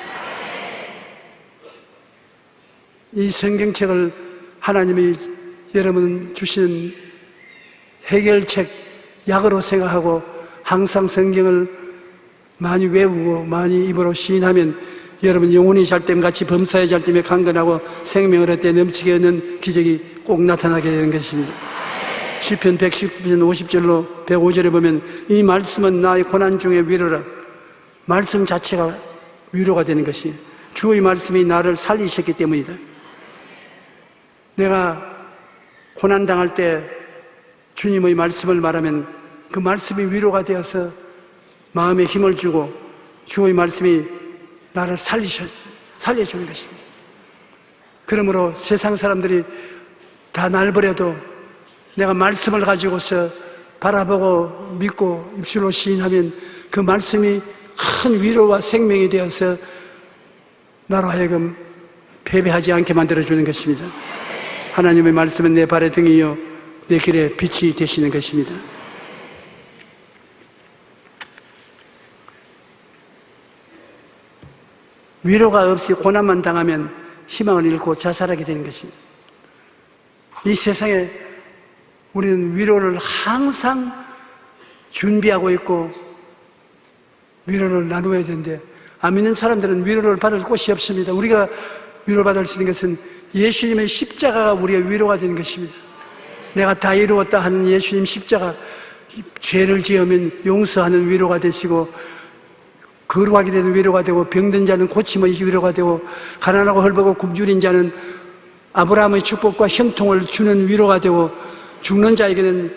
[SPEAKER 2] 이 성경책을 하나님이 여러분 주시는 해결책, 약으로 생각하고 항상 성경을 많이 외우고 많이 입으로 시인하면 여러분 영혼이 잘됨같이 범사의 잘됨에 강건하고 생명을 얻되 넘치게 얻는 기적이 꼭 나타나게 되는 것입니다. 시편 119편 50절로 105절에 보면 이 말씀은 나의 고난 중에 위로라. 말씀 자체가 위로가 되는 것이 주의 말씀이 나를 살리셨기 때문이다. 내가 고난당할 때 주님의 말씀을 말하면 그 말씀이 위로가 되어서 마음에 힘을 주고 주의 말씀이 나를 살려주는 것입니다. 그러므로 세상 사람들이 다 날 버려도 내가 말씀을 가지고서 바라보고 믿고 입술로 시인하면 그 말씀이 큰 위로와 생명이 되어서 나로 하여금 패배하지 않게 만들어주는 것입니다. 하나님의 말씀은 내 발의 등이요 내 길에 빛이 되시는 것입니다. 위로가 없이 고난만 당하면 희망을 잃고 자살하게 되는 것입니다. 이 세상에 우리는 위로를 항상 준비하고 있고 위로를 나누어야 되는데 안 믿는 사람들은 위로를 받을 곳이 없습니다. 우리가 위로받을 수 있는 것은 예수님의 십자가가 우리의 위로가 되는 것입니다. 내가 다 이루었다 하는 예수님 십자가, 죄를 지으면 용서하는 위로가 되시고 거룩하게 되는 위로가 되고 병든 자는 고침의 위로가 되고 가난하고 헐벗고 굶주린 자는 아브라함의 축복과 형통을 주는 위로가 되고 죽는 자에게는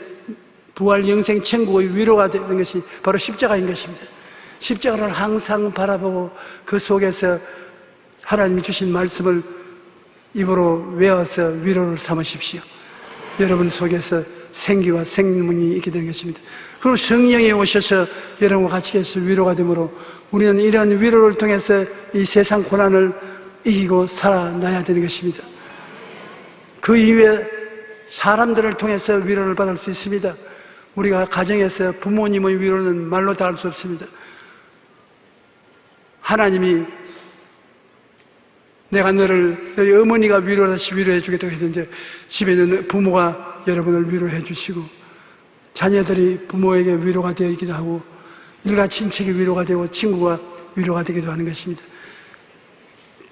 [SPEAKER 2] 부활 영생 천국의 위로가 되는 것이 바로 십자가인 것입니다. 십자가를 항상 바라보고 그 속에서 하나님이 주신 말씀을 입으로 외워서 위로를 삼으십시오. 여러분 속에서 생기와 생명이 있게 되는 것입니다. 그럼 성령이 오셔서 여러분과 같이 해서 위로가 되므로 우리는 이러한 위로를 통해서 이 세상 고난을 이기고 살아나야 되는 것입니다. 그 이후에 사람들을 통해서 위로를 받을 수 있습니다. 우리가 가정에서 부모님의 위로는 말로 다 할 수 없습니다. 하나님이 내가 너희 어머니가 위로하시 위로해 주겠다고 했는데 집에 있는 부모가 여러분을 위로해 주시고 자녀들이 부모에게 위로가 되기도 하고 일가 친척이 위로가 되고 친구가 위로가 되기도 하는 것입니다.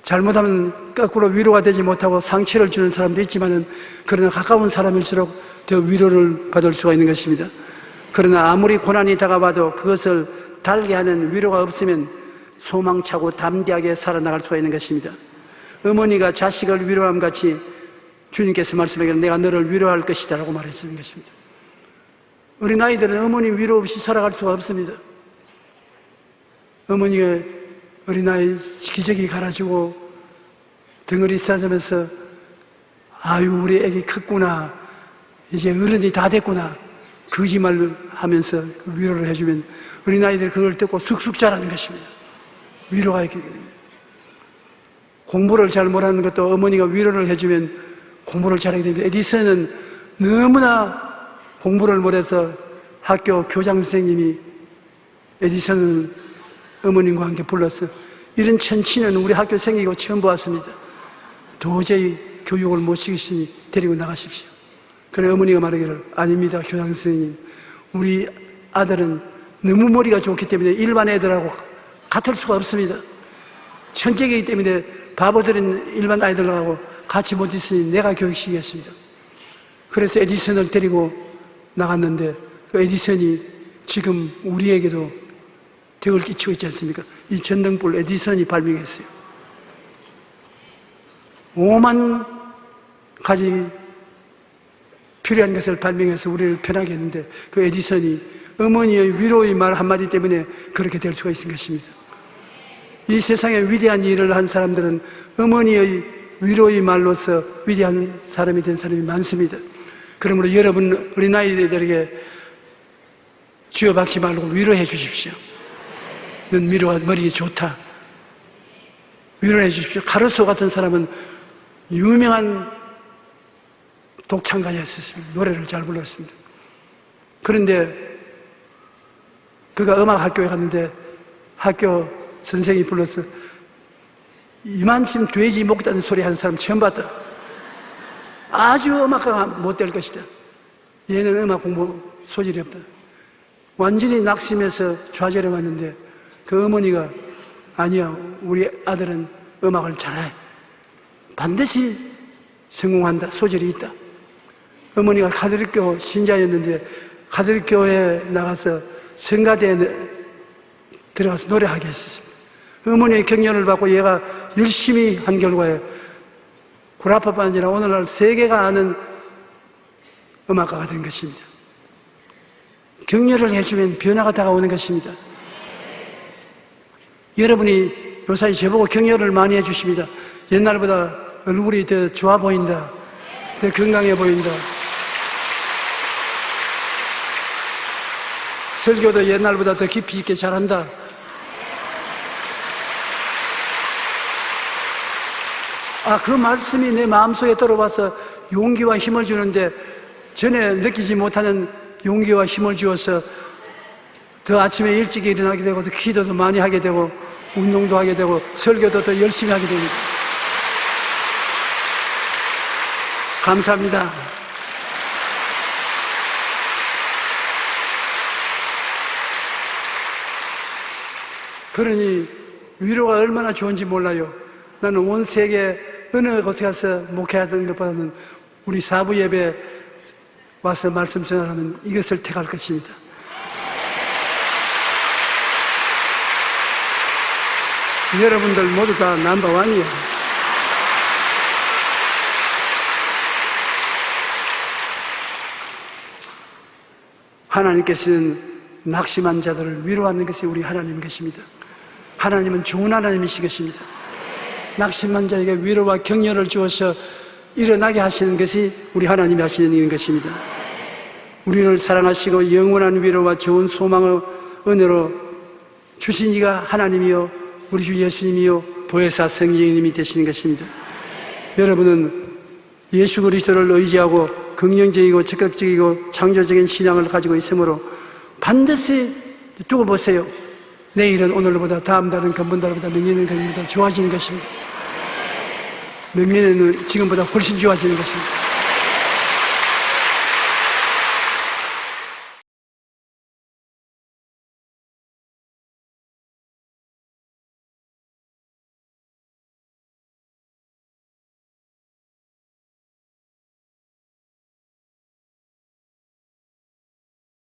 [SPEAKER 2] 잘못하면 거꾸로 위로가 되지 못하고 상처를 주는 사람도 있지만은 그러나 가까운 사람일수록 더 위로를 받을 수가 있는 것입니다. 그러나 아무리 고난이 다가와도 그것을 달게 하는 위로가 없으면 소망차고 담대하게 살아나갈 수가 있는 것입니다. 어머니가 자식을 위로함 같이 주님께서 말씀하기를 내가 너를 위로할 것이다 라고 말했는 것입니다. 어린 아이들은 어머니 위로 없이 살아갈 수가 없습니다. 어머니가 어린아이 기저귀 갈아주고 덩어리 싸주면서 아유 우리 애기 컸구나 이제 어른이 다 됐구나 거짓말을 하면서 그 위로를 해주면 어린아이들이 그걸 듣고 쑥쑥 자라는 것입니다. 위로가 있게 됩니다. 공부를 잘 못하는 것도 어머니가 위로를 해주면 공부를 잘하게 됩니다. 에디슨은 너무나 공부를 못해서 학교 교장 선생님이 에디슨은 어머님과 함께 불러서 이런 천치는 우리 학교 생기고 처음 보았습니다. 도저히 교육을 못 시키시니 데리고 나가십시오. 그래 어머니가 말하기를 아닙니다 교장 선생님, 우리 아들은 너무 머리가 좋기 때문에 일반 애들하고 같을 수가 없습니다. 천재이기 때문에 바보들은 일반 아이들하고 같이 못 있으니 내가 교육시키겠습니다. 그래서 에디슨을 데리고 나갔는데 그 에디슨이 지금 우리에게도 덕을 끼치고 있지 않습니까? 이 전등불 에디슨이 발명했어요. 5만 가지 필요한 것을 발명해서 우리를 편하게 했는데 그 에디슨이 어머니의 위로의 말 한마디 때문에 그렇게 될 수가 있는 것입니다. 이 세상에 위대한 일을 한 사람들은 어머니의 위로의 말로서 위대한 사람이 된 사람이 많습니다. 그러므로 여러분 어린아이들에게 쥐어박지 말고 위로해 주십시오. 넌 위로가 머리에 좋다. 위로해 주십시오. 카루소 같은 사람은 유명한 독창가였습니다. 노래를 잘 불렀습니다. 그런데 그가 음악학교에 갔는데 학교 선생이 불러서 이만큼 돼지 먹다는 소리 하는 사람 처음 봤다. 아주 음악가가 못 될 것이다. 얘는 음악 공부 소질이 없다. 완전히 낙심해서 좌절해 왔는데 그 어머니가 아니야 우리 아들은 음악을 잘해. 반드시 성공한다. 소질이 있다. 어머니가 가톨릭교 신자였는데 가톨릭교회에 나가서 성가대에 들어가서 노래하게 했었습니다. 어머니의 격려를 받고 얘가 열심히 한 결과에 구라파뿐 아니라 오늘날 세계가 아는 음악가가 된 것입니다. 격려를 해주면 변화가 다가오는 것입니다. 여러분이 요사이 저보고 격려를 많이 해주십니다. 옛날보다 얼굴이 더 좋아 보인다. 더 건강해 보인다. 설교도 옛날보다 더 깊이 있게 잘한다. 그 말씀이 내 마음속에 들어와서 용기와 힘을 주는데 전에 느끼지 못하는 용기와 힘을 주어서 더 아침에 일찍 일어나게 되고 더 기도도 많이 하게 되고 운동도 하게 되고 설교도 더 열심히 하게 됩니다. 감사합니다. 그러니 위로가 얼마나 좋은지 몰라요. 나는 온 세계 어느 곳에 가서 목회하던 것보다는 우리 사부 예배 와서 말씀 전하면 이것을 택할 것입니다. 여러분들 모두 다 넘버원이에요. 하나님께서는 낙심한 자들을 위로하는 것이 우리 하나님 것입니다. 하나님은 좋은 하나님이시 것입니다. 낙심한 자에게 위로와 격려를 주어서 일어나게 하시는 것이 우리 하나님이 하시는 일인 것입니다. 우리를 사랑하시고 영원한 위로와 좋은 소망의 은혜로 주신 이가 하나님이요 우리 주 예수님이요 보혜사 성령님이 되시는 것입니다. 여러분은 예수 그리스도를 의지하고 긍정적이고 적극적이고 창조적인 신앙을 가지고 있으므로 반드시 두고 보세요. 내일은 오늘보다 다음 달은 금번달보다明年은 금년보다 좋아지는 것입니다.明年은 지금보다 훨씬 좋아지는 것입니다.